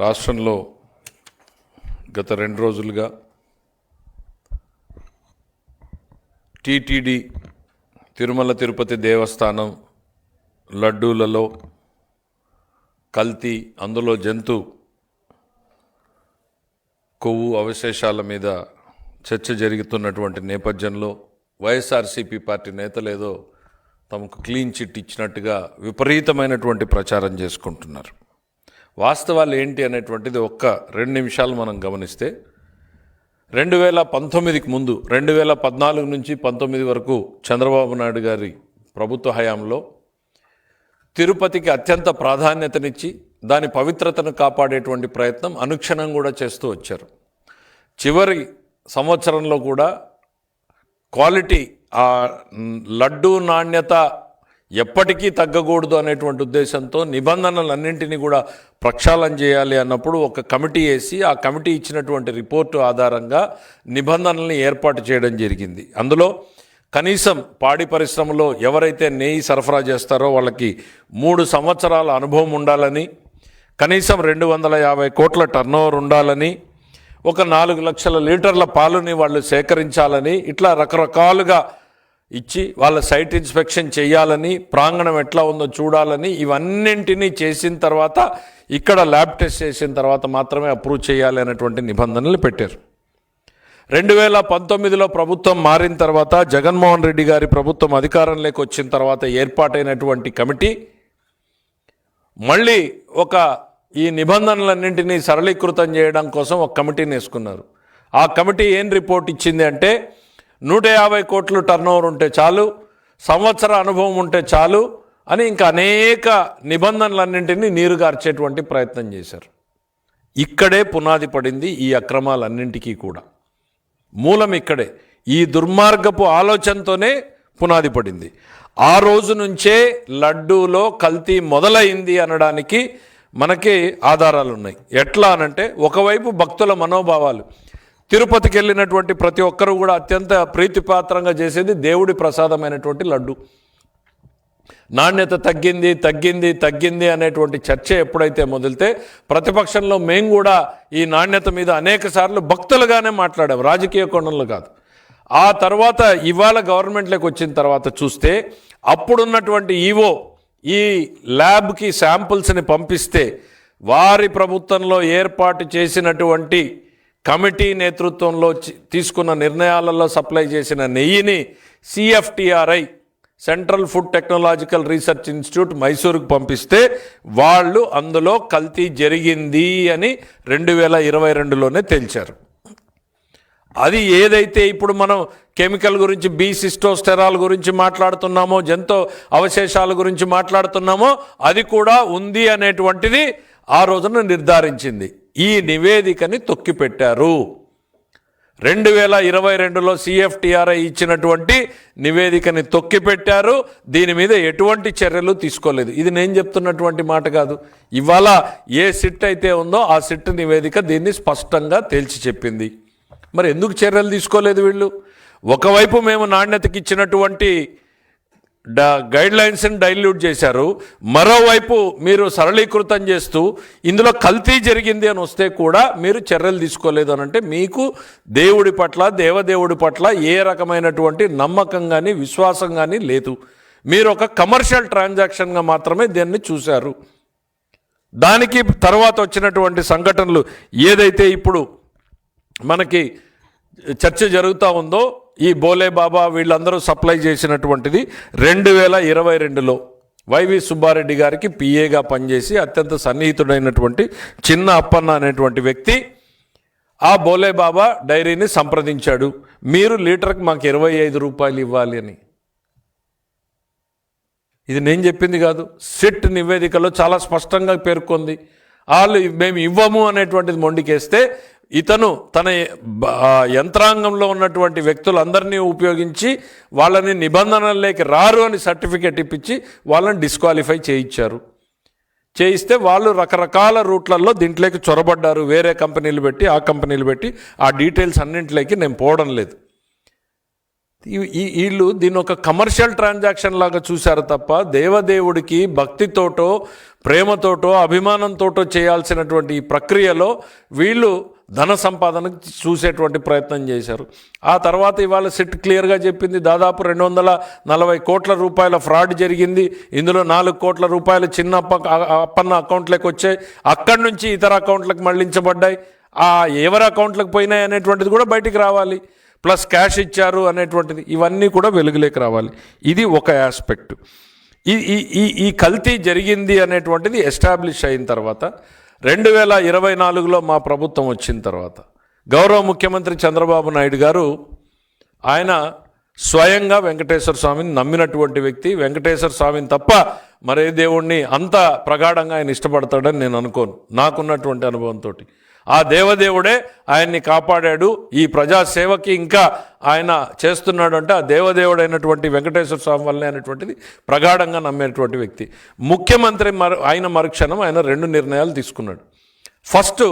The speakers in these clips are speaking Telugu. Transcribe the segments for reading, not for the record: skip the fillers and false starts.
రాష్ట్రంలో గత 2 రోజులుగా టీటీడీ తిరుమల తిరుపతి దేవస్థానం లడ్డూలలో కల్తీ, అందులో జంతు కొవ్వు అవశేషాల మీద చర్చ జరుగుతున్నటువంటి నేపథ్యంలో వైఎస్ఆర్సీపీ పార్టీ నేతలేదో తమకు క్లీన్ చిట్ ఇచ్చినట్టుగా విపరీతమైనటువంటి ప్రచారం చేసుకుంటున్నారు. వాస్తవాలు ఏంటి అనేటువంటిది ఒక్క 2 నిమిషాలు మనం గమనిస్తే 2019కి ముందు 2014 నుంచి 19 వరకు చంద్రబాబు నాయుడు గారి ప్రభుత్వ హయాంలో తిరుపతికి అత్యంత ప్రాధాన్యతనిచ్చి దాని పవిత్రతను కాపాడేటువంటి ప్రయత్నం అనుక్షణం కూడా చేస్తూ వచ్చారు. చివరి సంవత్సరంలో కూడా క్వాలిటీ, ఆ లడ్డూ నాణ్యత ఎప్పటికీ తగ్గకూడదు అనేటువంటి ఉద్దేశంతో నిబంధనలన్నింటినీ కూడా ప్రక్షాళన చేయాలి అన్నప్పుడు ఒక కమిటీ వేసి ఆ కమిటీ ఇచ్చినటువంటి రిపోర్టు ఆధారంగా నిబంధనల్ని ఏర్పాటు చేయడం జరిగింది. అందులో కనీసం పాడి పరిశ్రమలో ఎవరైతే నెయ్యి సరఫరా చేస్తారో వాళ్ళకి 3 సంవత్సరాల అనుభవం ఉండాలని, కనీసం 250 కోట్ల టర్నోవర్ ఉండాలని, ఒక 4 లక్షల లీటర్ల పాలుని వాళ్ళు సేకరించాలని, ఇట్లా రకరకాలుగా ఇచ్చి వాళ్ళ సైట్ ఇన్స్పెక్షన్ చేయాలని, ప్రాంగణం ఎట్లా ఉందో చూడాలని, ఇవన్నింటినీ చేసిన తర్వాత ఇక్కడ ల్యాబ్ టెస్ట్ చేసిన తర్వాత మాత్రమే అప్రూవ్ చేయాలి అనేటువంటి నిబంధనలు పెట్టారు. 2019లో ప్రభుత్వం మారిన తర్వాత, జగన్మోహన్ రెడ్డి గారి ప్రభుత్వం అధికారంలోకి వచ్చిన తర్వాత ఏర్పాటైనటువంటి కమిటీ మళ్ళీ ఈ నిబంధనలన్నింటినీ సరళీకృతం చేయడం కోసం ఒక కమిటీని వేసుకున్నారు. ఆ కమిటీ ఏం రిపోర్ట్ ఇచ్చింది అంటే 150 కోట్లు టర్నోవర్ ఉంటే చాలు, సంవత్సర అనుభవం ఉంటే చాలు అని ఇంకా అనేక నిబంధనలన్నింటినీ నీరుగార్చేటువంటి ప్రయత్నం చేశారు. ఇక్కడే పునాది పడింది ఈ అక్రమాలన్నింటికీ కూడా. మూలం ఇక్కడే, ఈ దుర్మార్గపు ఆలోచనతోనే పునాది పడింది. ఆ రోజు నుంచే లడ్డూలో కల్తీ మొదలైంది అనడానికి మనకి ఆధారాలు ఉన్నాయి. ఎట్లా అనంటే, ఒకవైపు భక్తుల మనోభావాలు, తిరుపతికి వెళ్ళినటువంటి ప్రతి ఒక్కరూ కూడా అత్యంత ప్రీతిపాత్రంగా చేసేది దేవుడి ప్రసాదమైనటువంటి లడ్డు. నాణ్యత తగ్గింది తగ్గింది తగ్గింది అనేటువంటి చర్చ ఎప్పుడైతే మొదలితే, ప్రతిపక్షంలో మేము కూడా ఈ నాణ్యత మీద అనేక సార్లు భక్తులుగానే మాట్లాడాం, రాజకీయ కోణంలో కాదు. ఆ తర్వాత ఇవాళ గవర్నమెంట్లోకి వచ్చిన తర్వాత చూస్తే, అప్పుడున్నటువంటి ఈవో ఈ ల్యాబ్కి శాంపుల్స్ని పంపిస్తే వారి ప్రభుత్వంలో ఏర్పాటు చేసినటువంటి కమిటీ నేతృత్వంలో తీసుకున్న నిర్ణయాలలో సప్లై చేసిన నెయ్యిని CFTRI, central food technological research institute, మైసూరుకు పంపిస్తే వాళ్ళు అందులో కల్తీ జరిగింది అని 2022లోనే తేల్చారు. అది ఏదైతే ఇప్పుడు మనం కెమికల్ గురించి, బీసిస్టోస్టెరాల్ గురించి మాట్లాడుతున్నామో, జంతు అవశేషాల గురించి మాట్లాడుతున్నామో, అది కూడా ఉంది అనేటువంటిది ఆ రోజున నిర్ధారించింది. ఈ నివేదికని తొక్కిపెట్టారు. 2022లో CFTRI ఇచ్చినటువంటి నివేదికని తొక్కిపెట్టారు. దీని మీద ఎటువంటి చర్యలు తీసుకోలేదు. ఇది నేను చెప్తున్నటువంటి మాట కాదు. ఇవాళ ఏ సిట్ అయితే ఉందో ఆ సిట్ నివేదిక దీన్ని స్పష్టంగా తేల్చి చెప్పింది. మరి ఎందుకు చర్యలు తీసుకోలేదు వీళ్ళు? ఒకవైపు మేము నాణ్యతకి ఇచ్చినటువంటి గైడ్లైన్స్ని డైల్యూట్ చేశారు, మరోవైపు మీరు సరళీకృతం చేస్తూ ఇందులో కల్తీ జరిగింది అని వస్తే కూడా మీరు చర్యలు తీసుకోలేదు అని అంటే, మీకు దేవుడి పట్ల, దేవదేవుడి పట్ల ఏ రకమైనటువంటి నమ్మకం కానీ విశ్వాసం కానీ లేదు. మీరు ఒక కమర్షియల్ ట్రాన్సాక్షన్గా మాత్రమే దీన్ని చూశారు. దానికి తర్వాత వచ్చినటువంటి సంఘటనలు ఏదైతే ఇప్పుడు మనకి చర్చ జరుగుతూ ఉందో, ఈ బోలే బాబా వీళ్ళందరూ సప్లై చేసినటువంటిది 2022లో వైవి సుబ్బారెడ్డి గారికి పిఏగా పనిచేసి అత్యంత సన్నిహితుడైనటువంటి చిన్న అప్పన్న అనేటువంటి వ్యక్తి ఆ బోలే బాబా డైరీని సంప్రదించాడు. మీరు లీటర్కి మాకు 25 రూపాయలు ఇవ్వాలి అని. ఇది నేను చెప్పింది కాదు, సిట్ నివేదికలో చాలా స్పష్టంగా పేర్కొంది. వాళ్ళు మేము ఇవ్వము అనేటువంటిది మొండికేస్తే, ఇతను తన యంత్రాంగంలో ఉన్నటువంటి వ్యక్తులందరినీ ఉపయోగించి వాళ్ళని నిబంధనల్లోకి రారు అని సర్టిఫికేట్ ఇప్పించి వాళ్ళని డిస్క్వాలిఫై చేయించారు. చేయిస్తే వాళ్ళు రకరకాల రూట్లలో దీంట్లోకి చొరబడ్డారు. వేరే కంపెనీలు పెట్టి, ఆ కంపెనీలు పెట్టి, ఆ డీటెయిల్స్ అన్నింటిలోకి నేను పోవడం లేదు. వీళ్ళు దీన్ని ఒక కమర్షియల్ ట్రాన్సాక్షన్ లాగా చూశారు తప్ప దేవదేవుడికి భక్తితోటో ప్రేమతోటో అభిమానంతోటో చేయాల్సినటువంటి ఈ ప్రక్రియలో వీళ్ళు ధన సంపాదనకు చూసేటువంటి ప్రయత్నం చేశారు. ఆ తర్వాత ఇవాళ సిట్ క్లియర్గా చెప్పింది దాదాపు 240 కోట్ల రూపాయల ఫ్రాడ్ జరిగింది. ఇందులో 4 కోట్ల రూపాయలు చిన్న అప్పన్న అకౌంట్లకు వచ్చాయి, అక్కడి నుంచి ఇతర అకౌంట్లకు మళ్లించబడ్డాయి. ఆ ఎవరి అకౌంట్లకు పోయినాయి అనేటువంటిది కూడా బయటికి రావాలి, ప్లస్ క్యాష్ ఇచ్చారు అనేటువంటిది ఇవన్నీ కూడా వెలుగులోకి రావాలి. ఇది ఒక ఆస్పెక్ట్. ఈ కల్తీ జరిగింది అనేటువంటిది ఎస్టాబ్లిష్ అయిన తర్వాత 2024లో మా ప్రభుత్వం వచ్చిన తర్వాత గౌరవ ముఖ్యమంత్రి చంద్రబాబు నాయుడు గారు ఆయన స్వయంగా వెంకటేశ్వర స్వామిని నమ్మినటువంటి వ్యక్తి. వెంకటేశ్వర స్వామిని తప్ప మరే దేవుణ్ణి అంత ప్రగాఢంగా ఆయన ఇష్టపడతాడని నేను అనుకోను, నాకున్నటువంటి అనుభవంతో. ఆ దేవదేవుడే ఆయన్ని కాపాడాడు, ఈ ప్రజాసేవకి ఇంకా ఆయన చేస్తున్నాడు అంటే ఆ దేవదేవుడైనటువంటి వెంకటేశ్వర స్వామి వల్లనే అనేటువంటిది ప్రగాఢంగా నమ్మేటువంటి వ్యక్తి. ముఖ్యమంత్రి ఆయన మరుక్షణం ఆయన 2 నిర్ణయాలు తీసుకున్నాడు. ఫస్ట్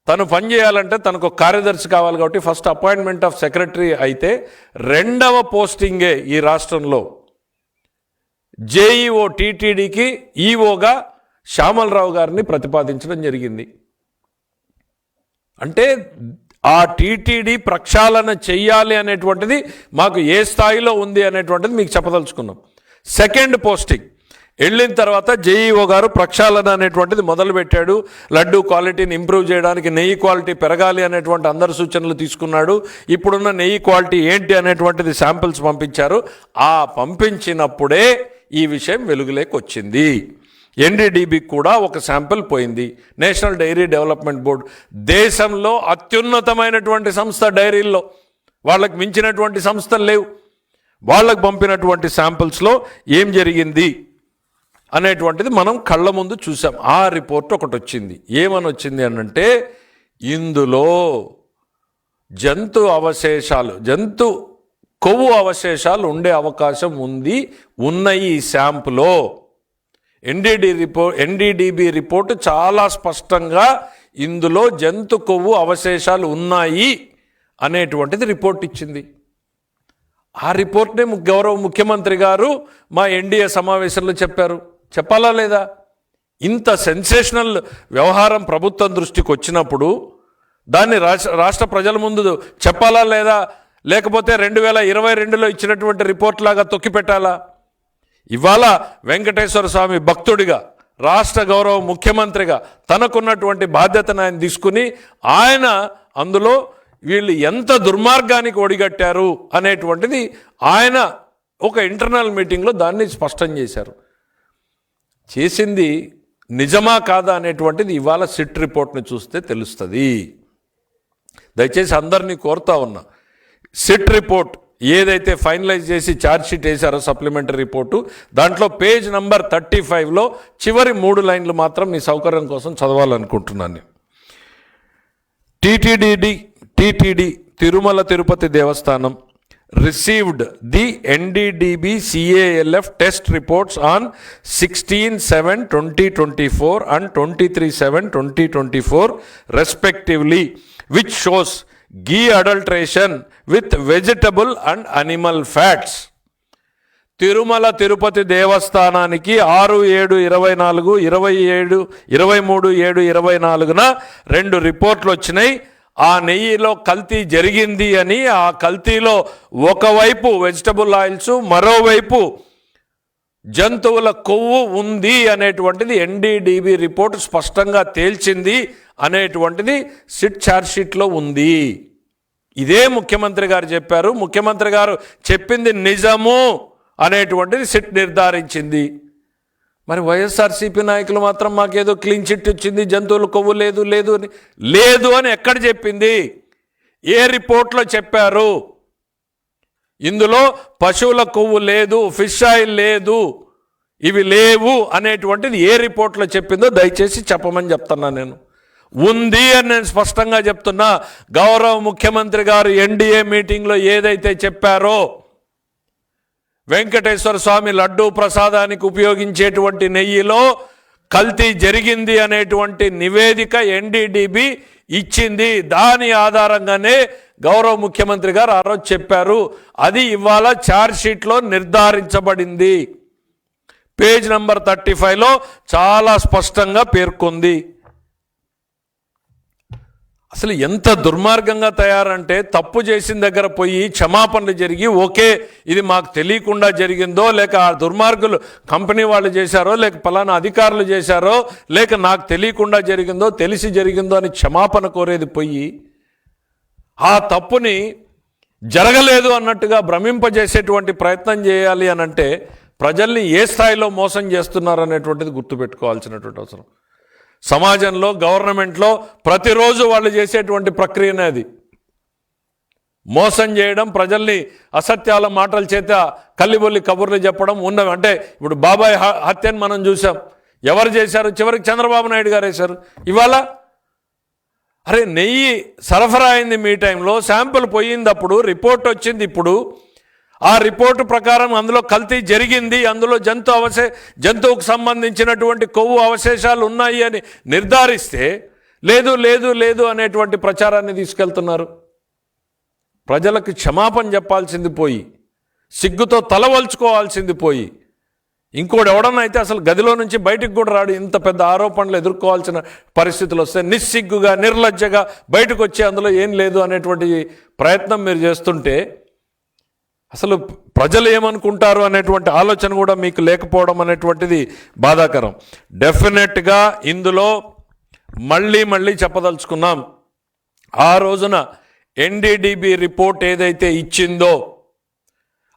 తను పనిచేయాలంటే తనకు కార్యదర్శి కావాలి కాబట్టి ఫస్ట్ అపాయింట్మెంట్ ఆఫ్ సెక్రటరీ అయితే, రెండవ పోస్టింగే ఈ రాష్ట్రంలో జేఈఓ టీటీడీకి ఈఓగా శ్యామలరావు గారిని ప్రతిపాదించడం జరిగింది. అంటే ఆ టీటీడీ ప్రక్షాళన చెయ్యాలి అనేటువంటిది మాకు ఏ స్థాయిలో ఉంది అనేటువంటిది మీకు చెప్పదలుచుకున్నాం. సెకండ్ పోస్టింగ్ వెళ్ళిన తర్వాత జేఈఓ గారు ప్రక్షాళన అనేటువంటిది మొదలుపెట్టాడు. లడ్డూ క్వాలిటీని ఇంప్రూవ్ చేయడానికి నెయ్యి క్వాలిటీ పెరగాలి అనేటువంటి అందరి సూచనలు తీసుకున్నాడు. ఇప్పుడున్న నెయ్యి క్వాలిటీ ఏంటి అనేటువంటిది శాంపిల్స్ పంపించారు. ఆ పంపించినప్పుడే ఈ విషయం వెలుగులోకి వచ్చింది. ఎన్డీడీబీకి కూడా ఒక శాంపిల్ పోయింది. నేషనల్ డైరీ డెవలప్మెంట్ బోర్డు దేశంలో అత్యున్నతమైనటువంటి సంస్థ, డైరీల్లో వాళ్ళకి మించినటువంటి సంస్థలు లేవు. వాళ్ళకు పంపినటువంటి శాంపిల్స్లో ఏం జరిగింది అనేటువంటిది మనం కళ్ళ ముందు చూసాం. ఆ రిపోర్ట్ ఒకటి వచ్చింది. ఏమని వచ్చింది అనంటే, ఇందులో జంతు కొవ్వు అవశేషాలు ఉండే అవకాశం ఉన్నాయి ఈ శాంపులో. ఎన్డీడీబీ రిపోర్టు చాలా స్పష్టంగా ఇందులో జంతు కొవ్వు అవశేషాలు ఉన్నాయి అనేటువంటిది రిపోర్ట్ ఇచ్చింది. ఆ రిపోర్ట్నే గౌరవ ముఖ్యమంత్రి గారు మా ఎన్డీఏ సమావేశంలో చెప్పాలా లేదా? ఇంత సెన్సేషనల్ వ్యవహారం ప్రభుత్వం దృష్టికి వచ్చినప్పుడు దాన్ని రాష్ట్ర ప్రజల ముందు చెప్పాలా లేదా? లేకపోతే 2022లో ఇచ్చినటువంటి రిపోర్ట్ లాగా తొక్కిపెట్టాలా? ఇవాళ వెంకటేశ్వర స్వామి భక్తుడిగా, రాష్ట్ర గౌరవ ముఖ్యమంత్రిగా తనకున్నటువంటి బాధ్యతను ఆయన తీసుకుని ఆయన అందులో వీళ్ళు ఎంత దుర్మార్గానికి ఒడిగట్టారు అనేటువంటిది ఆయన ఒక ఇంటర్నల్ మీటింగ్లో దాన్ని స్పష్టం చేశారు. చేసింది నిజమా కాదా అనేటువంటిది ఇవాళ సిట్ రిపోర్ట్ని చూస్తే తెలుస్తుంది. దయచేసి అందరినీ కోరుతా ఉన్నా, సిట్ రిపోర్ట్ ఏదైతే ఫైనలైజ్ చేసి ఛార్జ్షీట్ వేశారో సప్లిమెంటరీ రిపోర్టు, దాంట్లో పేజ్ నంబర్ 35లో చివరి 3 లైన్లు మాత్రం మీ సౌకర్యం కోసం చదవాలనుకుంటున్నాను. TTD Tirumala Tirupati Devasthanam received the NDDB CALF test reports on 16/7/2024 and 23/7/2024 respectively, which shows ghee adulteration with vegetable and animal fats. Tirumala Tirupati దేవస్థానానికి 6/7/24, 23/7/24 2 రిపోర్ట్లు వచ్చినాయి. ఆ నెయ్యిలో కల్తీ జరిగింది అని. ఆ కల్తీలో ఒకవైపు వెజిటబుల్ ఆయిల్స్, మరోవైపు జంతువుల కొవ్వు ఉంది అనేటువంటిది ఎన్డీడీబీ రిపోర్ట్ స్పష్టంగా తేల్చింది అనేటువంటిది సిట్ ఛార్జ్షీట్లో ఉంది. ఇదే ముఖ్యమంత్రి గారు చెప్పారు. ముఖ్యమంత్రి గారు చెప్పింది నిజము అనేటువంటిది సిట్ నిర్ధారించింది. మరి వైఎస్ఆర్సీపీ నాయకులు మాత్రం మాకేదో క్లీన్ చిట్ వచ్చింది, జంతువుల కొవ్వు లేదు అని ఎక్కడ చెప్పింది? ఏ రిపోర్ట్లో చెప్పారు? ఇందులో పశువుల కొవ్వు లేదు, ఫిష్ ఆయిల్ లేదు, ఇవి లేవు అనేటువంటిది ఏ రిపోర్ట్లో చెప్పిందో దయచేసి చెప్పమని చెప్తున్నా. నేను ఉంది అని నేను స్పష్టంగా చెప్తున్నా. గౌరవ ముఖ్యమంత్రి గారు ఎన్డీఏ మీటింగ్లో ఏదైతే చెప్పారో, వెంకటేశ్వర స్వామి లడ్డూ ప్రసాదానికి ఉపయోగించేటువంటి నెయ్యిలో కల్తీ జరిగింది అనేటువంటి నివేదిక ఎన్డీడీబీ ఇచ్చింది. దాని ఆధారంగానే గౌరవ ముఖ్యమంత్రి గారు ఆ రోజు చెప్పారు. అది ఇవాళ ఛార్జ్ షీట్లో నిర్ధారించబడింది. పేజ్ నంబర్ 35లో చాలా స్పష్టంగా పేర్కొంది. అసలు ఎంత దుర్మార్గంగా తయారంటే, తప్పు చేసిన దగ్గర పోయి క్షమాపణలు జరిగి ఓకే ఇది మాకు తెలియకుండా జరిగిందో, లేక ఆ దుర్మార్గులు కంపెనీ వాళ్ళు చేశారో, లేక పలానా అధికారులు చేశారో, లేక నాకు తెలియకుండా జరిగిందో, తెలిసి జరిగిందో అని క్షమాపణ కోరేది పోయి ఆ తప్పుని జరగలేదు అన్నట్టుగా భ్రమింపజేసేటువంటి ప్రయత్నం చేయాలి అని అంటే ప్రజల్ని ఏ స్థాయిలో మోసం చేస్తున్నారు అనేటువంటిది గుర్తుపెట్టుకోవాల్సినటువంటి అవసరం. సమాజంలో, గవర్నమెంట్లో ప్రతిరోజు వాళ్ళు చేసేటువంటి ప్రక్రియనే అది. మోసం చేయడం, ప్రజల్ని అసత్యాల మాటల చేత కల్లిబొల్లి కబుర్లు చెప్పడం అంటే ఇప్పుడు బాబాయ్ హత్యను మనం చూసాం. ఎవరు చేశారు? చివరికి చంద్రబాబు నాయుడు గారు వేశారు. ఇవాళ అరే నెయ్యి సరఫరా అయింది మీ టైంలో, శాంపుల్ పోయిందప్పుడు, రిపోర్ట్ వచ్చింది ఇప్పుడు, ఆ రిపోర్టు ప్రకారం అందులో కల్తీ జరిగింది, అందులో జంతువుకు సంబంధించినటువంటి కొవ్వు అవశేషాలు ఉన్నాయి అని నిర్ధారిస్తే లేదు లేదు లేదు అనేటువంటి ప్రచారాన్ని తీసుకెళ్తున్నారు. ప్రజలకు క్షమాపణ చెప్పాల్సింది పోయి, సిగ్గుతో తలవల్చుకోవాల్సింది పోయి, ఇంకోటి ఎవడన్నా అయితే అసలు గదిలో నుంచి బయటికి కూడా రాడు. ఇంత పెద్ద ఆరోపణలు ఎదుర్కోవాల్సిన పరిస్థితులు వస్తే నిస్సిగ్గుగా, నిర్లజ్జగా బయటకు వచ్చి అందులో ఏం లేదు అనేటువంటి ప్రయత్నం మీరు చేస్తుంటే అసలు ప్రజలు ఏమనుకుంటారు అనేటువంటి ఆలోచన కూడా మీకు లేకపోవడం అనేటువంటిది బాధాకరం. డెఫినెట్గా ఇందులో మళ్ళీ చెప్పదలుచుకున్నాం, ఆ రోజున ఎన్డీడీబీ రిపోర్ట్ ఏదైతే ఇచ్చిందో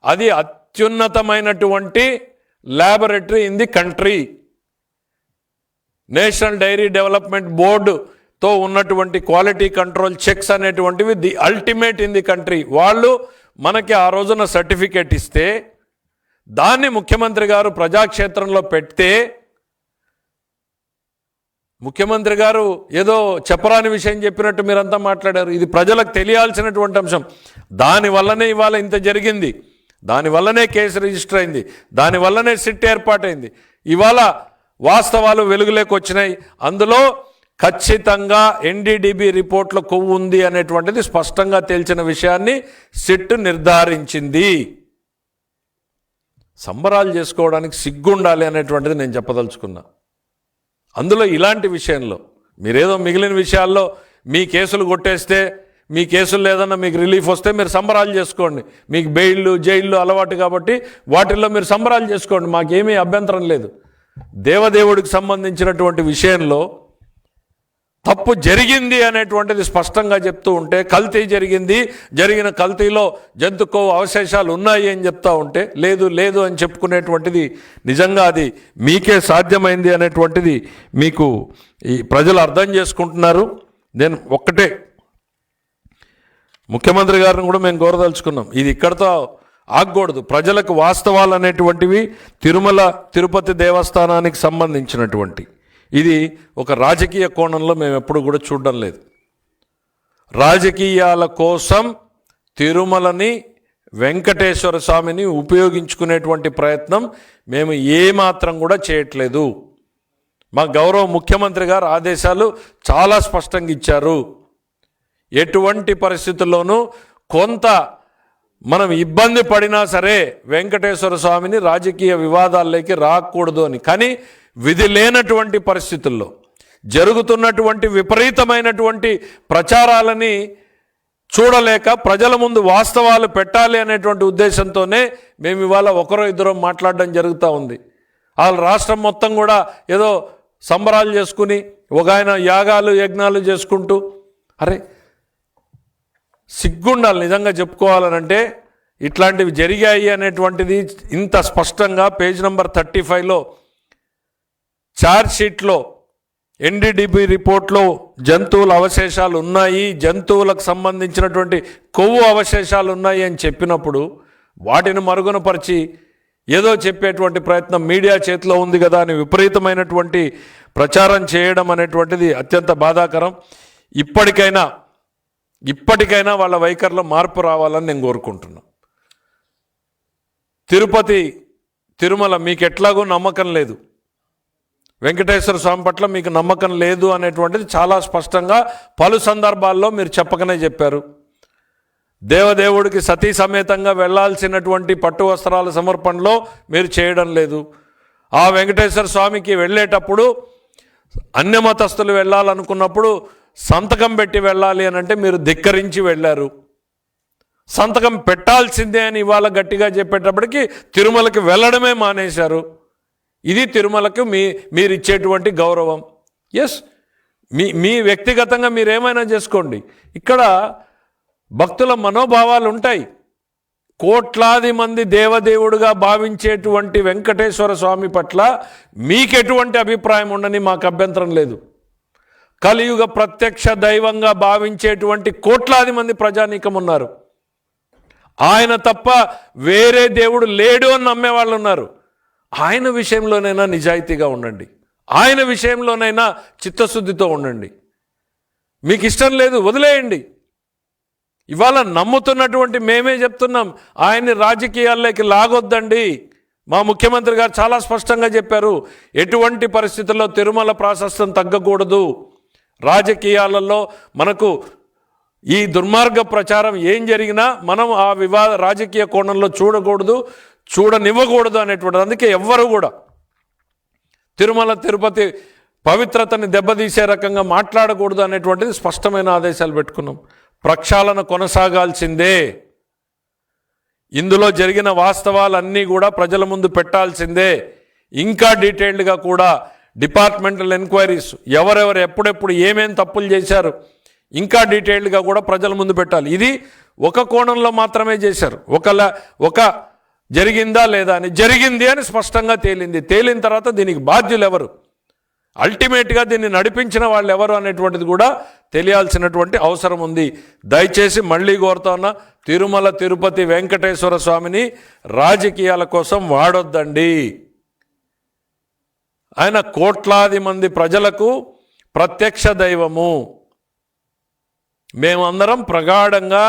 అది అత్యున్నతమైనటువంటి laboratory in the country. National dairy development బోర్డుతో ఉన్నటువంటి క్వాలిటీ కంట్రోల్ చెక్స్ అనేటువంటివి the ultimate in the country. వాళ్ళు మనకి ఆ రోజున సర్టిఫికేట్ ఇస్తే దాన్ని ముఖ్యమంత్రి గారు ప్రజాక్షేత్రంలో పెడితే ముఖ్యమంత్రి గారు ఏదో చెప్పరాని విషయం చెప్పినట్టు మీరంతా మాట్లాడారు. ఇది ప్రజలకు తెలియాల్సినటువంటి అంశం. దానివల్లనే ఇవాళ ఇంత జరిగింది, దానివల్లనే కేసు రిజిస్టర్ అయింది, దానివల్లనే సిట్ ఏర్పాటైంది. ఇవాళ వాస్తవాలు వెలుగులోకి వచ్చినాయి. అందులో ఖచ్చితంగా ఎన్డీడీబీ రిపోర్ట్లో కొవ్వు ఉంది అనేటువంటిది స్పష్టంగా తేల్చిన విషయాన్ని సిట్ నిర్ధారించింది. సంబరాలు చేసుకోవడానికి సిగ్గుండాలి అనేటువంటిది నేను చెప్పదలుచుకున్నా. అందులో ఇలాంటి విషయంలో మీరేదో మిగిలిన విషయాల్లో మీ కేసులు కొట్టేస్తే, మీ కేసులు ఏదన్నా మీకు రిలీఫ్ వస్తే మీరు సంబరాలు చేసుకోండి. మీకు బెయిళ్ళు, జైళ్ళు అలవాటు కాబట్టి వాటిల్లో మీరు సంబరాలు చేసుకోండి, మాకేమీ అభ్యంతరం లేదు. దేవదేవుడికి సంబంధించినటువంటి విషయంలో తప్పు జరిగింది అనేటువంటిది స్పష్టంగా చెప్తూ ఉంటే, కల్తీ జరిగింది, జరిగిన కల్తీలో జంతుకో అవశేషాలు ఉన్నాయి అని చెప్తా ఉంటే లేదు లేదు అని చెప్పుకునేటువంటిది నిజంగా అది మీకే సాధ్యమైంది అనేటువంటిది మీకు ఈ ప్రజలు అర్థం చేసుకుంటున్నారు. నేను ఒక్కటే ముఖ్యమంత్రి గారిని కూడా మేము కోరదలుచుకున్నాం, ఇది ఇక్కడతో ఆగకూడదు. ప్రజలకు వాస్తవాలు అనేటువంటివి తిరుమల తిరుపతి దేవస్థానానికి సంబంధించినటువంటి ఇది ఒక రాజకీయ కోణంలో మేము ఎప్పుడు కూడా చూడడం లేదు. రాజకీయాల కోసం తిరుమలని, వెంకటేశ్వర స్వామిని ఉపయోగించుకునేటువంటి ప్రయత్నం మేము ఏమాత్రం కూడా చేయట్లేదు. మా గౌరవ ముఖ్యమంత్రి గారు ఆదేశాలు చాలా స్పష్టంగా ఇచ్చారు. ఎటువంటి పరిస్థితుల్లోనూ కొంత మనం ఇబ్బంది పడినా సరే వెంకటేశ్వర స్వామిని రాజకీయ వివాదాల్లోకి రాకూడదు అని. కానీ విధి లేనటువంటి పరిస్థితుల్లో జరుగుతున్నటువంటి విపరీతమైనటువంటి ప్రచారాలని చూడలేక ప్రజల ముందు వాస్తవాలు పెట్టాలి అనేటువంటి ఉద్దేశంతోనే మేము ఇవాళ ఒకరో ఇద్దరు మాట్లాడడం జరుగుతూ ఉంది. వాళ్ళ రాష్ట్రం మొత్తం కూడా ఏదో సంబరాలు చేసుకుని ఒక ఆయన యాగాలు యజ్ఞాలు చేసుకుంటూ, అరే సిగ్గుండాలి నిజంగా చెప్పుకోవాలనంటే. ఇట్లాంటివి జరిగాయి అనేటువంటిది ఇంత స్పష్టంగా పేజ్ నంబర్ 35లో ఛార్జ్ షీట్లో ఎన్డీడీబీ రిపోర్ట్లో జంతువుల అవశేషాలు ఉన్నాయి, జంతువులకు సంబంధించినటువంటి కొవ్వు అవశేషాలు ఉన్నాయి అని చెప్పినప్పుడు వాటిని మరుగునపరిచి ఏదో చెప్పేటువంటి ప్రయత్నం మీడియా చేతిలో ఉంది కదా అని విపరీతమైనటువంటి ప్రచారం చేయడం అనేటువంటిది అత్యంత బాధాకరం. ఇప్పటికైనా వాళ్ళ వైఖరిలో మార్పు రావాలని నేను కోరుకుంటున్నాను. తిరుపతి, తిరుమల మీకు ఎట్లాగో నమ్మకం లేదు, వెంకటేశ్వర స్వామి పట్ల మీకు నమ్మకం లేదు అనేటువంటిది చాలా స్పష్టంగా పలు సందర్భాల్లో మీరు చెప్పకనే చెప్పారు. దేవదేవుడికి సతీ సమేతంగా వెళ్లాల్సినటువంటి పట్టు వస్త్రాల సమర్పణలో మీరు చేయడం లేదు. ఆ వెంకటేశ్వర స్వామికి వెళ్ళేటప్పుడు అన్యమతస్థులు వెళ్ళాలనుకున్నప్పుడు సంతకం పెట్టి వెళ్ళాలి అని అంటే మీరు ధిక్కరించి వెళ్ళారు. సంతకం పెట్టాల్సిందే అని ఇవాళ గట్టిగా చెప్పేటప్పటికి తిరుమలకి వెళ్ళడమే మానేశారు. ఇది తిరుమలకు మీరు ఇచ్చేటువంటి గౌరవం. ఎస్, మీ వ్యక్తిగతంగా మీరేమైనా చేసుకోండి. ఇక్కడ భక్తుల మనోభావాలు ఉంటాయి. కోట్లాది మంది దేవదేవుడుగా భావించేటువంటి వెంకటేశ్వర స్వామి పట్ల మీకెటువంటి అభిప్రాయం ఉండని మాకు అభ్యంతరం లేదు. కలియుగ ప్రత్యక్ష దైవంగా భావించేటువంటి కోట్లాది మంది ప్రజానీకం ఉన్నారు. ఆయన తప్ప వేరే దేవుడు లేడు అని నమ్మేవాళ్ళు ఉన్నారు. ఆయన విషయంలోనైనా నిజాయితీగా ఉండండి. ఆయన విషయంలోనైనా చిత్తశుద్ధితో ఉండండి. మీకు ఇష్టం లేదు, వదిలేయండి. ఇవాళ నమ్ముతున్నటువంటి మేమే చెప్తున్నాం, ఆయన్ని రాజకీయాల్లోకి లాగొద్దండి. మా ముఖ్యమంత్రి గారు చాలా స్పష్టంగా చెప్పారు, ఎటువంటి పరిస్థితుల్లో తిరుమల ప్రాశస్త్యం తగ్గకూడదు. రాజకీయాలలో మనకు ఈ దుర్మార్గ ప్రచారం ఏం జరిగినా మనం ఆ రాజకీయ కోణంలో చూడనివ్వకూడదు అనేటువంటిది. అందుకే ఎవ్వరు కూడా తిరుమల తిరుపతి పవిత్రతని దెబ్బతీసే రకంగా మాట్లాడకూడదు అనేటువంటిది స్పష్టమైన ఆదేశాలు పెట్టుకున్నాం. ప్రక్షాళన కొనసాగాల్సిందే. ఇందులో జరిగిన వాస్తవాలన్నీ కూడా ప్రజల ముందు పెట్టాల్సిందే. ఇంకా డీటెయిల్డ్గా కూడా డిపార్ట్మెంటల్ ఎంక్వైరీస్, ఎవరెవరు ఎప్పుడెప్పుడు ఏమేం తప్పులు చేశారు ఇంకా డీటెయిల్డ్గా కూడా ప్రజల ముందు పెట్టాలి. ఇది ఒక కోణంలో మాత్రమే చేశారు. ఒక జరిగిందా లేదా అని, జరిగింది అని స్పష్టంగా తేలింది. తేలిన తర్వాత దీనికి బాధ్యులు ఎవరు, అల్టిమేట్గా దీన్ని నడిపించిన వాళ్ళు ఎవరు అనేటువంటిది కూడా తెలియాల్సినటువంటి అవసరం ఉంది. దయచేసి మళ్ళీ కోరుతున్నా, తిరుమల తిరుపతి వెంకటేశ్వర స్వామిని రాజకీయాల కోసం వాడొద్దండి. ఆయన కోట్లాది మంది ప్రజలకు ప్రత్యక్ష దైవము. మేమందరం ప్రగాఢంగా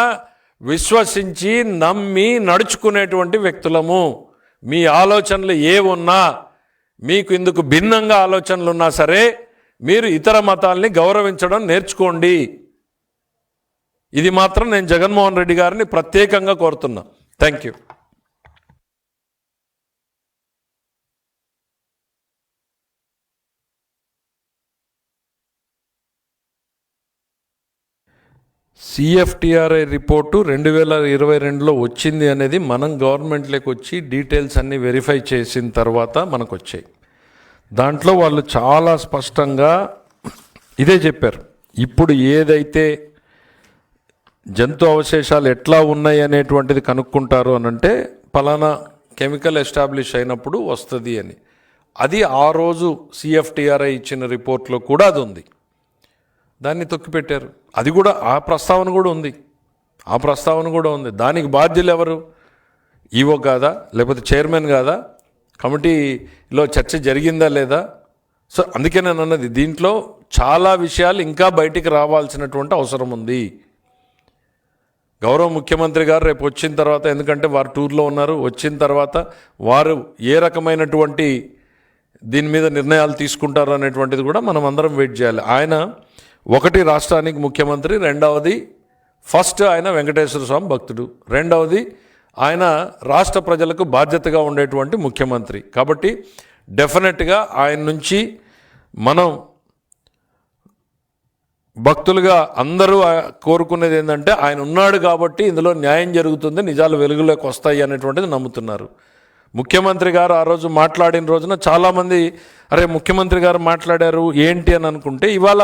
విశ్వసించి నమ్మి నడుచుకునేటువంటి వ్యక్తులము. మీ ఆలోచనలు ఏవున్నా, మీకు ఇందుకు భిన్నంగా ఆలోచనలు ఉన్నా సరే మీరు ఇతర మతాల్ని గౌరవించడం నేర్చుకోండి. ఇది మాత్రం నేను జగన్మోహన్ రెడ్డి గారిని ప్రత్యేకంగా కోరుతున్నా. Thank you. సిఎఫ్టిఆర్ఐ రిపోర్టు 2022లో వచ్చింది అనేది మనం గవర్నమెంట్లోకి వచ్చి డీటెయిల్స్ అన్నీ వెరిఫై చేసిన తర్వాత మనకు వచ్చాయి. దాంట్లో వాళ్ళు చాలా స్పష్టంగా ఇదే చెప్పారు. ఇప్పుడు ఏదైతే జంతు అవశేషాలు ఎట్లా ఉన్నాయి అనేటువంటిది కనుక్కుంటారు అని అంటే పలానా కెమికల్ ఎస్టాబ్లిష్ అయినప్పుడు వస్తుంది అని. అది ఆ రోజు సిఎఫ్టిఆర్ఐ ఇచ్చిన రిపోర్ట్లో కూడా అది ఉంది. దాన్ని తొక్కిపెట్టారు. అది కూడా ఆ ప్రస్తావన కూడా ఉంది. దానికి బాధ్యులు ఎవరు? ఈవో కాదా, లేకపోతే చైర్మన్ కాదా, కమిటీలో చర్చ జరిగిందా లేదా? సో అందుకే నేను అన్నది, దీంట్లో చాలా విషయాలు ఇంకా బయటికి రావాల్సినటువంటి అవసరం ఉంది. గౌరవ ముఖ్యమంత్రి గారు రేపు వచ్చిన తర్వాత, ఎందుకంటే వారు టూర్లో ఉన్నారు, వచ్చిన తర్వాత వారు ఏ రకమైనటువంటి దీని మీద నిర్ణయాలు తీసుకుంటారు అనేటువంటిది కూడా మనం అందరం వెయిట్ చేయాలి. ఆయన ఒకటి రాష్ట్రానికి ముఖ్యమంత్రి, రెండవది ఫస్ట్ ఆయన వెంకటేశ్వర స్వామి భక్తుడు, రెండవది ఆయన రాష్ట్ర ప్రజలకు బాధ్యతగా ఉండేటువంటి ముఖ్యమంత్రి. కాబట్టి డెఫినెట్గా ఆయన నుంచి మనం భక్తులుగా అందరూ కోరుకునేది ఏంటంటే, ఆయన ఉన్నాడు కాబట్టి ఇందులో న్యాయం జరుగుతుంది, నిజాలు వెలుగులోకి వస్తాయి అనేటువంటిది నమ్ముతున్నారు. ముఖ్యమంత్రి గారు ఆ రోజు మాట్లాడిన రోజున చాలామంది అరే ముఖ్యమంత్రి గారు మాట్లాడారు ఏంటి అని అనుకుంటే, ఇవాళ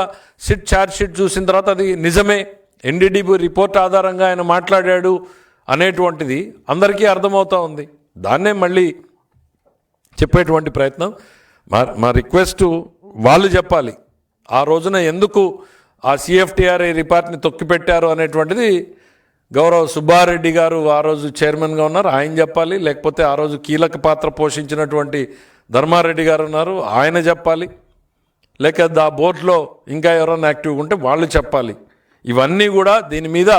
ఛార్జ్ షీట్ చూసిన తర్వాత అది నిజమే, ఎన్డీడీబీ రిపోర్ట్ ఆధారంగా ఆయన మాట్లాడాడు అనేటువంటిది అందరికీ అర్థమవుతూ ఉంది. దాన్నే మళ్ళీ చెప్పేటువంటి ప్రయత్నం. మా రిక్వెస్ట్ వాళ్ళు చెప్పాలి, ఆ రోజున ఎందుకు ఆ సిఎఫ్టిఆర్ఐ రిపోర్ట్ని తొక్కిపెట్టారు అనేటువంటిది గౌరవ సుబ్బారెడ్డి గారు ఆ రోజు చైర్మన్గా ఉన్నారు, ఆయన చెప్పాలి. లేకపోతే ఆ రోజు కీలక పాత్ర పోషించినటువంటి ధర్మారెడ్డి గారు ఉన్నారు, ఆయన చెప్పాలి. లేక ఆ బోర్డులో ఇంకా ఎవరైనా యాక్టివ్గా ఉంటే వాళ్ళు చెప్పాలి. ఇవన్నీ కూడా దీని మీద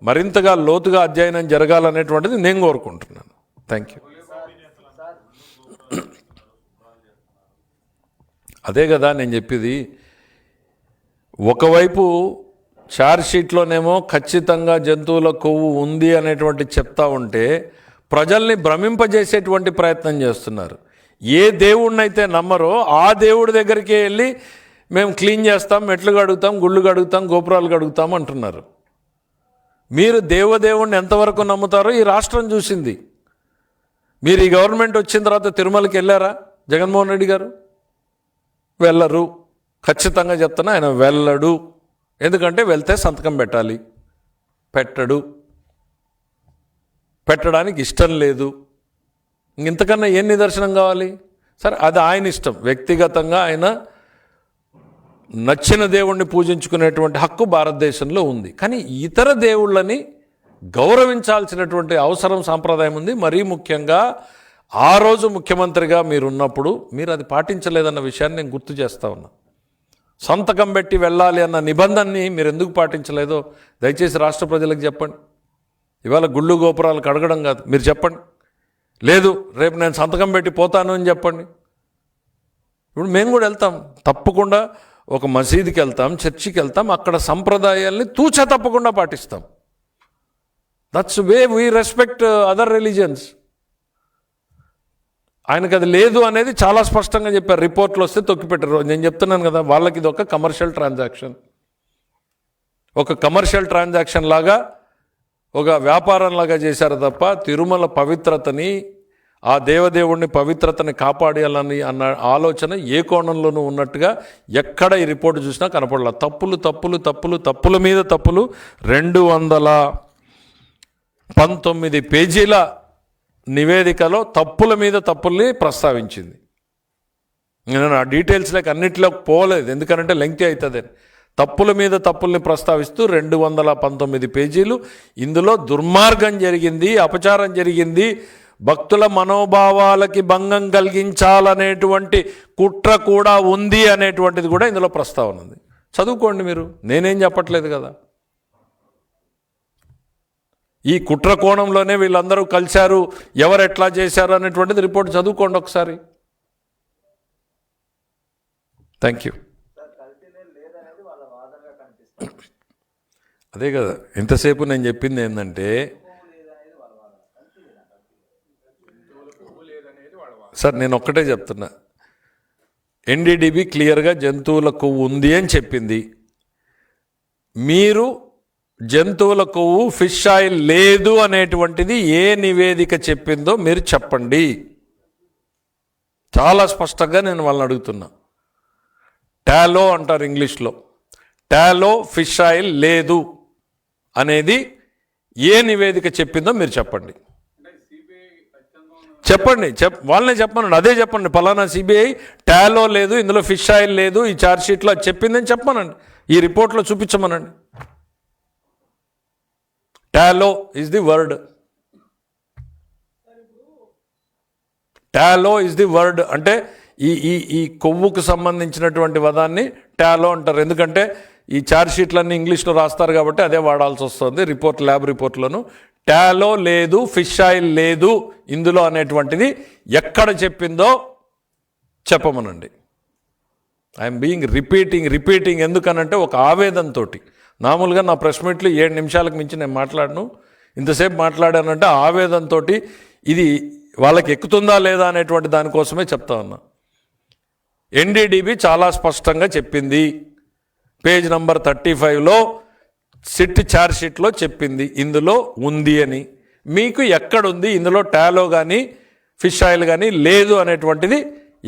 మరింతగా లోతుగా అధ్యయనం జరగాలనేటువంటిది నేను కోరుకుంటున్నాను. Thank you. అదే కదా నేను చెప్పేది. ఒకవైపు ఛార్జ్షీట్లోనేమో ఖచ్చితంగా జంతువుల కొవ్వు ఉంది అనేటువంటి చెప్తా ఉంటే ప్రజల్ని భ్రమింపజేసేటువంటి ప్రయత్నం చేస్తున్నారు. ఏ దేవుడినైతే నమ్మరో ఆ దేవుడి దగ్గరికి వెళ్ళి మేము క్లీన్ చేస్తాం, మెట్లు కడుగుతాం, గుళ్ళు కడుగుతాం, గోపురాలు కడుగుతాం అంటున్నారు. మీరు దేవుడిని ఎంతవరకు నమ్ముతారో ఈ రాష్ట్రం చూసింది. మీరు ఈ గవర్నమెంట్ వచ్చిన తర్వాత తిరుమలకి వెళ్ళారా జగన్మోహన్ రెడ్డి గారు? వెళ్ళరు. ఖచ్చితంగా చెప్తున్నా, ఆయన వెళ్ళడు. ఎందుకంటే వెళ్తే సంతకం పెట్టాలి, పెట్టడానికి ఇష్టం లేదు. ఇంతకన్నా ఏం నిదర్శనం కావాలి? సరే, అది ఆయన ఇష్టం. వ్యక్తిగతంగా ఆయన నచ్చిన దేవుణ్ణి పూజించుకునేటువంటి హక్కు భారతదేశంలో ఉంది. కానీ ఇతర దేవుళ్ళని గౌరవించాల్సినటువంటి అవసరం, సాంప్రదాయం ఉంది. మరీ ముఖ్యంగా ఆ రోజు ముఖ్యమంత్రిగా మీరున్నప్పుడు మీరు అది పాటించలేదన్న విషయాన్ని నేను గుర్తు చేస్తా ఉన్నా. సంతకం పెట్టి వెళ్ళాలి అన్న నిబంధనని మీరు ఎందుకు పాటించలేదో దయచేసి రాష్ట్ర ప్రజలకు చెప్పండి. ఇవాళ గుళ్ళు గోపురాలు కడగడం కాదు, మీరు చెప్పండి. లేదు, రేపు నేను సంతకం పెట్టి పోతాను అని చెప్పండి. ఇప్పుడు మేము కూడా వెళ్తాం, తప్పకుండా ఒక మసీదుకి వెళ్తాం, చర్చికి వెళ్తాం, అక్కడ సంప్రదాయాల్ని తూచా తప్పకుండా పాటిస్తాం. That's way we respect other religions. ఆయనకు అది లేదు అనేది చాలా స్పష్టంగా చెప్పారు. రిపోర్ట్లు వస్తే తొక్కిపెట్టారు. నేను చెప్తున్నాను కదా, వాళ్ళకి ఇది ఒక కమర్షియల్ ట్రాన్సాక్షన్ లాగా, ఒక వ్యాపారంలాగా చేశారు తప్ప తిరుమల పవిత్రతని, ఆ దేవదేవుడిని పవిత్రతని కాపాడాలని అన్న ఆలోచన ఏ కోణంలోనూ ఉన్నట్టుగా ఎక్కడ ఈ రిపోర్టు చూసినా కనపడాల. తప్పుల మీద తప్పులు 219 పేజీల నివేదికలో తప్పుల మీద తప్పుల్ని ప్రస్తావించింది. నేను ఆ డీటెయిల్స్లోకి అన్నింటిలోకి పోలేదు, ఎందుకంటే లెంగ్తీ అవుతుంది. తప్పుల మీద తప్పుల్ని ప్రస్తావిస్తూ 219 పేజీలు. ఇందులో దుర్మార్గం జరిగింది, అపచారం జరిగింది, భక్తుల మనోభావాలకి భంగం కలిగించాలనేటువంటి కుట్ర కూడా ఉంది అనేటువంటిది కూడా ఇందులో ప్రస్తావన ఉంది. చదువుకోండి మీరు, నేనేం చెప్పట్లేదు కదా. ఈ కుట్ర కోణంలోనే వీళ్ళందరూ కలిశారు, ఎవరు ఎట్లా చేశారు అనేటువంటిది రిపోర్ట్ చదువుకోండి ఒకసారి. Thank you. అదే కదా ఇంతసేపు నేను చెప్పింది ఏంటంటే, సార్ నేను ఒక్కటే చెప్తున్నా, ఎన్డీడీబీ క్లియర్గా జంతువుల కొవ్వు ఉంది అని చెప్పింది. మీరు జంతువుల కొవ్వు, ఫిష్ ఆయిల్ లేదు అనేటువంటిది ఏ నివేదిక చెప్పిందో మీరు చెప్పండి. చాలా స్పష్టంగా నేను వాళ్ళని అడుగుతున్నా. టాలో అంటారు ఇంగ్లీష్లో, టాలో ఫిష్ ఆయిల్ లేదు అనేది ఏ నివేదిక చెప్పిందో మీరు చెప్పండి. వాళ్ళనే చెప్పమనండి, అదే చెప్పండి. పలానా సిబిఐ టాలో లేదు, ఇందులో ఫిష్ ఆయిల్ లేదు, ఈ ఛార్జ్షీట్లో అది చెప్పిందని చెప్పమనండి, ఈ రిపోర్ట్లో చూపించమనండి. Tallow is the word. Tallow is the word అంటే ఈ కొవ్వుకు సంబంధించినటువంటి పదాన్ని టాలో అంటారు. ఎందుకంటే ఈ ఛార్జ్షీట్లన్నీ ఇంగ్లీష్లో రాస్తారు కాబట్టి అదే వాడాల్సి వస్తుంది. ల్యాబ్ రిపోర్ట్లను టాలో లేదు, ఫిష్ ఆయిల్ లేదు ఇందులో అనేటువంటిది ఎక్కడ చెప్పిందో చెప్పమనండి. ఐఎమ్ బీయింగ్ రిపీటింగ్ ఎందుకనంటే ఒక ఆవేదనతో. మామూలుగా నా ప్రెస్ మీట్లు 7 నిమిషాలకు మించి నేను మాట్లాడను. ఇంతసేపు మాట్లాడానంటే ఆవేదనతో ఇది వాళ్ళకి ఎక్కుతుందా లేదా అనేటువంటి దానికోసమే చెప్తా ఉన్నా. ఎన్డీడీబీ చాలా స్పష్టంగా చెప్పింది, పేజ్ నంబర్ 35లో సిట్ ఛార్జ్షీట్లో చెప్పింది ఇందులో ఉంది అని. మీకు ఎక్కడుంది ఇందులో టాలో కానీ ఫిష్ ఆయిల్ కానీ లేదు అనేటువంటిది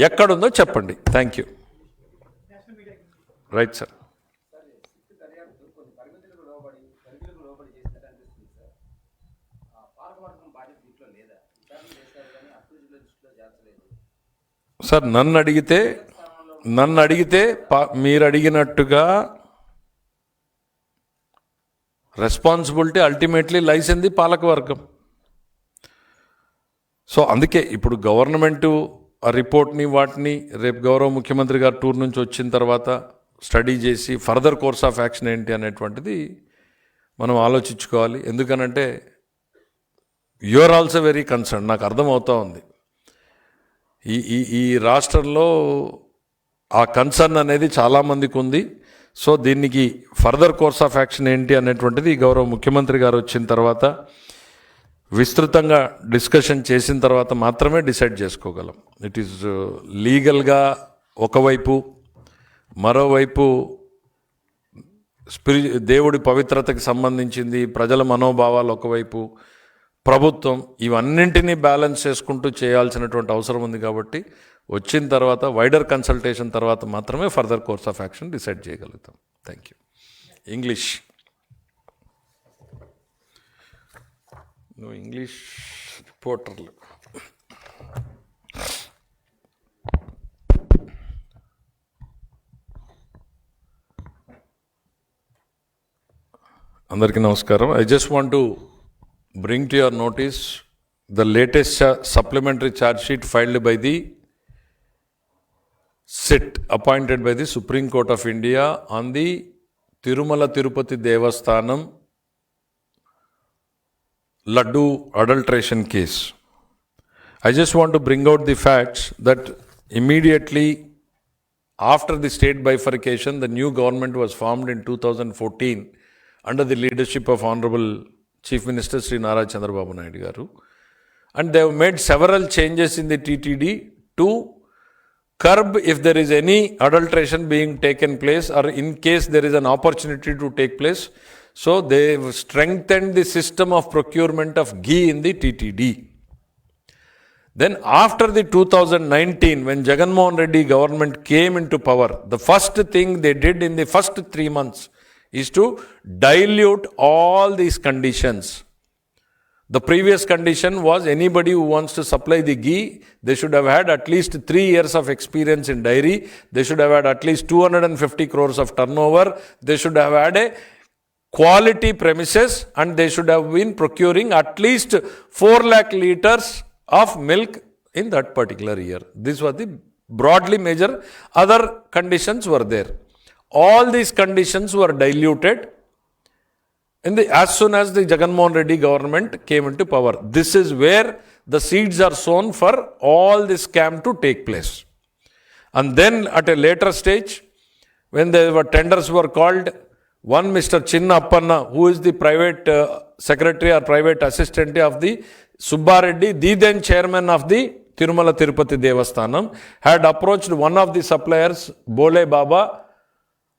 ఎక్కడుందో చెప్పండి. Thank you. Right sir. Sir నన్ను అడిగితే మీరు అడిగినట్టుగా రెస్పాన్సిబిలిటీ అల్టిమేట్లీ లైసెన్స్ ది పాలకవర్గం. సో అందుకే ఇప్పుడు గవర్నమెంటు ఆ రిపోర్ట్ని వాటిని రేపు గౌరవ ముఖ్యమంత్రి గారు టూర్ నుంచి వచ్చిన తర్వాత స్టడీ చేసి ఫర్దర్ కోర్స్ ఆఫ్ యాక్షన్ ఏంటి అనేటువంటిది మనం ఆలోచించుకోవాలి. ఎందుకనంటే you are also very concern, నాకు అర్థమవుతూ ఉంది. ఈ రాష్ట్రంలో ఆ కన్సర్న్ అనేది చాలామందికి ఉంది. సో దీనికి ఫర్దర్ కోర్స్ ఆఫ్ యాక్షన్ ఏంటి అనేటువంటిది గౌరవ ముఖ్యమంత్రి గారు వచ్చిన తర్వాత విస్తృతంగా డిస్కషన్ చేసిన తర్వాత మాత్రమే డిసైడ్ చేసుకోగలం. ఇట్ ఈజ్ లీగల్గా ఒకవైపు, మరోవైపు దేవుడి పవిత్రతకి సంబంధించింది, ప్రజల మనోభావాలు ఒకవైపు, ప్రభుత్వం, ఇవన్నింటినీ బ్యాలెన్స్ చేసుకుంటూ చేయాల్సినటువంటి అవసరం ఉంది. కాబట్టి వచ్చిన తర్వాత వైడర్ కన్సల్టేషన్ తర్వాత మాత్రమే further course of action decide చేయగలుగుతాం. Thank you. ఇంగ్లీష్ రిపోర్టర్లు అందరికీ నమస్కారం. I just want to bring to your notice the latest supplementary charge sheet filed by the SIT appointed by the Supreme Court of India on the Tirumala Tirupati Devasthanam Laddu adulteration case. I just want to bring out the facts that immediately after the state bifurcation, the new government was formed in 2014 under the leadership of Honorable Chief Minister Sri Nara Chandrababu Naidu Garu, and they have made several changes in the TTD to curb if there is any adulteration being taken place or in case there is an opportunity to take place. So they have strengthened the system of procurement of ghee in the TTD. Then after the 2019, when Jagan Mohan Reddy government came into power, the first thing they did in the first 3 months is to dilute all these conditions. The previous condition was anybody who wants to supply the ghee, they should have had at least 3 years of experience in dairy, they should have had at least 250 crores of turnover, they should have had a quality premises, and they should have been procuring at least 4 lakh liters of milk in that particular year. This was the broadly major. Other conditions were there. All these conditions were diluted as soon as the Jagan Mohan Reddy government came into power. This is where the seeds are sown for all this scam to take place. And then at a later stage, when tenders were called, one Mr. Chinna Appanna, who is the private secretary or private assistant of the Subba Reddy, the then chairman of the Tirumala Tirupati Devasthanam, had approached one of the suppliers, Bole Baba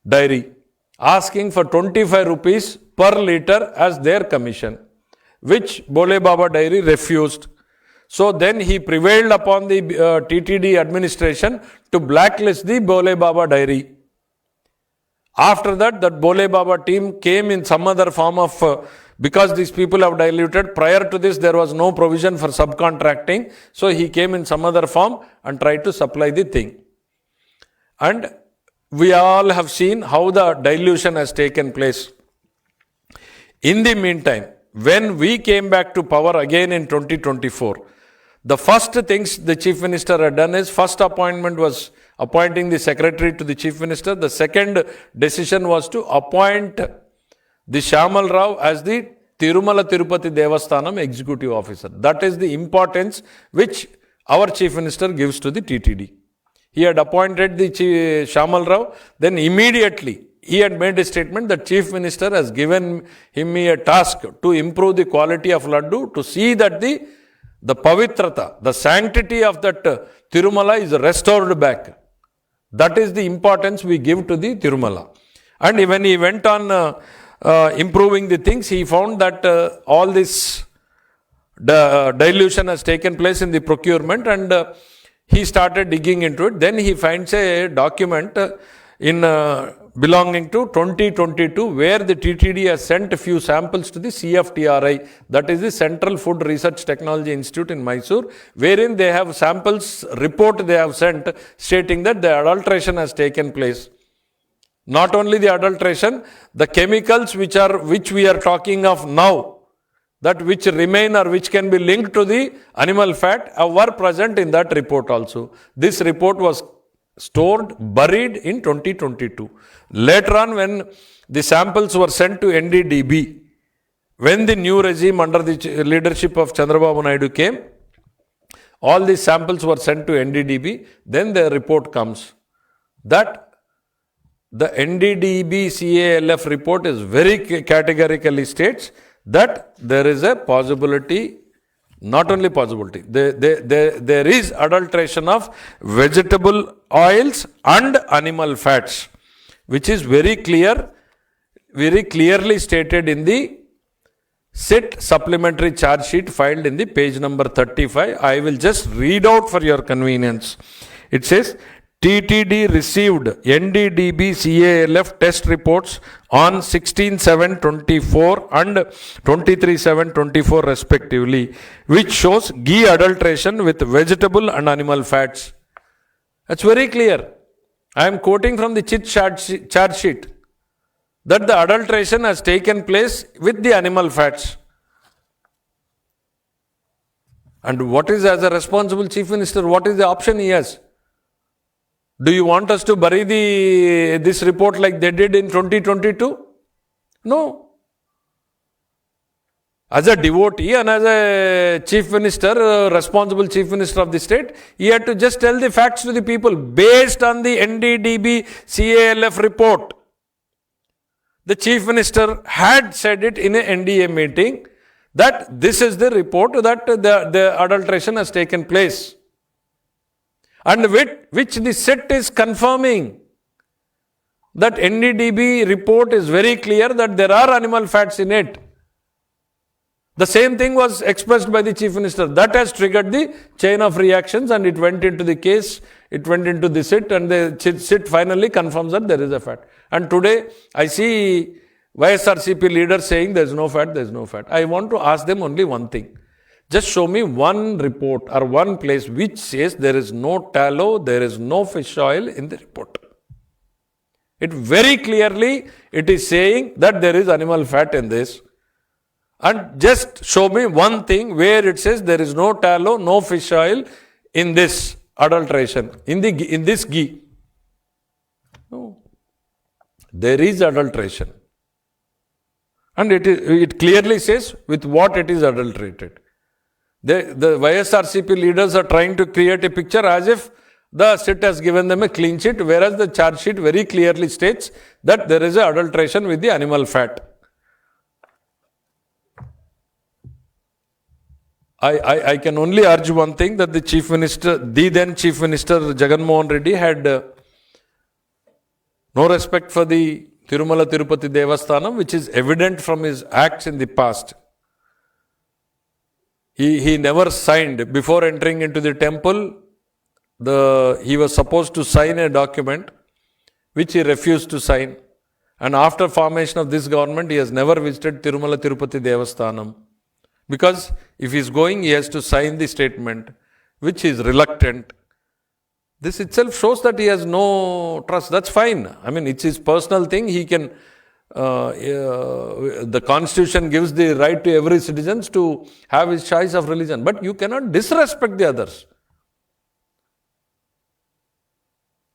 Dairy, asking for 25 rupees per liter as their commission, which Bole Baba Dairy refused. So then he prevailed upon the TTD administration to blacklist the Bole Baba Dairy. After that, that Bole Baba team came in some other form of, because these people have diluted, prior to this there was no provision for subcontracting, so he came in some other form and tried to supply the thing. And we all have seen how the dilution has taken place. In the meantime, when we came back to power again in 2024, the first things the Chief Minister had done is, first appointment was appointing the secretary to the Chief Minister. The second decision was to appoint the Shyamal Rao as the Tirumala Tirupati Devasthanam executive officer. That is the importance which our Chief Minister gives to the TTD. He had appointed the Shyamal Rao, then immediately he had made a statement that Chief Minister has given him a task to improve the quality of Laddu, to see that the pavitrata, the sanctity of that Tirumala is restored back. That is the importance we give to the Tirumala. And when he went on improving the things, he found that all this dilution has taken place in the procurement, and he started digging into it. Then he finds a document in belonging to 2022 where the TTD has sent a few samples to the CFTRI, that is the Central Food Research Technology Institute in Mysore, wherein they have samples report they have sent stating that the adulteration has taken place. Not only the adulteration, the chemicals which we are talking of now, that which remain or which can be linked to the animal fat, were present in that report also. This report was stored, buried in 2022. Later on, when the samples were sent to NDDB, when the new regime under the leadership of Chandrababu Naidu came, all these samples were sent to NDDB. Then the report comes that the NDDB CALF report is very categorically states that there is a possibility, not only possibility, there is adulteration of vegetable oils and animal fats, which is very clearly stated in the SIT supplementary charge sheet filed in the page number 35. I will just read out for your convenience. It says, TTD received NDDB CALF test reports on 16/7/24 and 23/7/24 respectively, which shows ghee adulteration with vegetable and animal fats. That's very clear. I am quoting from the CHIT charge sheet that the adulteration has taken place with the animal fats. And what is, as a responsible chief minister, what is the option he has? Do you want us to bury this report like they did in 2022? No. As a devotee and as a chief minister, responsible chief minister of the state, he had to just tell the facts to the people based on the NDDB CALF report. The chief minister had said it in an NDA meeting that this is the report that the adulteration has taken place. And which the SIT is confirming that NDDB report is very clear that there are animal fats in it. The same thing was expressed by the chief minister. That has triggered the chain of reactions and it went into the case, it went into the SIT, and the SIT finally confirms that there is a fat. And today I see YSRCP leaders saying there is no fat, there is no fat. I want to ask them only one thing. Just show me one report or one place which says there is no tallow, there is no fish oil in the report. It very clearly, it is saying that there is animal fat in this. And just show me one thing where it says there is no tallow, no fish oil in this adulteration, in this ghee. No. There is adulteration. And it clearly says with what it is adulterated. The YSRCP leaders are trying to create a picture as if the SIT has given them a clean sheet, whereas the charge sheet very clearly states that there is an adulteration with the animal fat. I can only urge one thing, that the then Chief Minister Jagan Mohan Reddy had no respect for the Tirumala Tirupati Devasthanam, which is evident from his acts in the past. He never signed. Before entering into the temple, he was supposed to sign a document which he refused to sign. And after formation of this government, he has never visited Tirumala Tirupati Devasthanam. Because if he is going, he has to sign the statement, which is reluctant. This itself shows that he has no trust. That's fine. I mean, it's his personal thing. He can, the constitution gives the right to every citizen to have his choice of religion. But you cannot disrespect the others.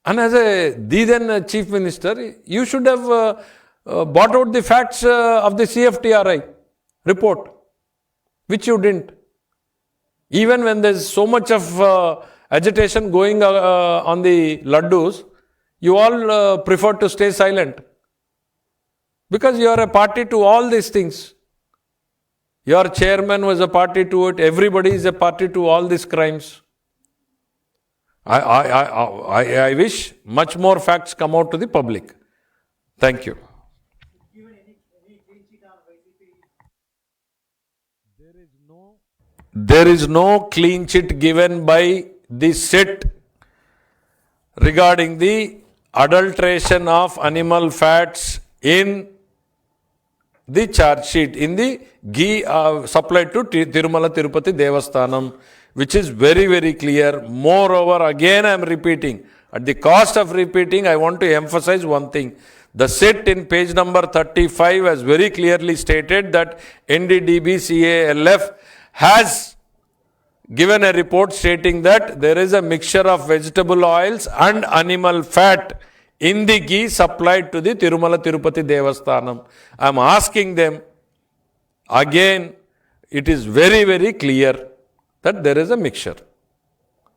And as the then chief minister, you should have brought out the facts of the CFTRI report, which you didn't. Even when there's so much of agitation going on the laddus, you all prefer to stay silent. Because you are a party to all these things. Your chairman was a party to it. Everybody is a party to all these crimes. I wish much more facts come out to the public. Thank you. There is no clean sheet given by the SIT regarding the adulteration of animal fats in the charge sheet, in the ghee supplied to Tirumala Tirupati Devasthanam, which is very, very clear. Moreover, again I am repeating, at the cost of repeating, I want to emphasize one thing. The SIT in page number 35 has very clearly stated that NDDB CALF has given a report stating that there is a mixture of vegetable oils and animal fat in the ghee supplied to the Tirumala Tirupati Devasthanam. I am asking them, again, it is very, very clear that there is a mixture.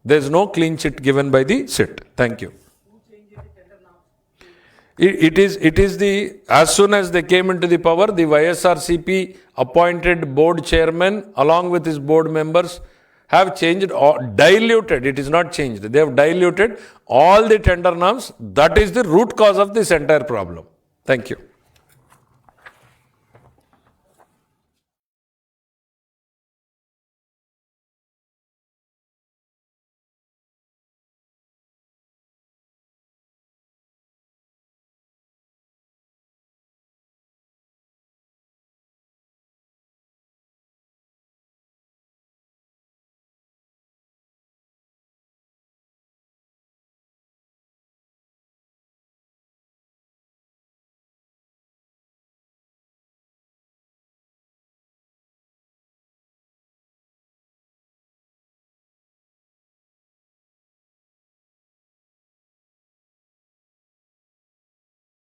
There is no clean sheet given by the SIT. Thank you. It is the, as soon as they came into the power, the YSRCP appointed board chairman along with his board members have changed or diluted. It is not changed. They have diluted all the tender norms. That is the root cause of this entire problem. Thank you.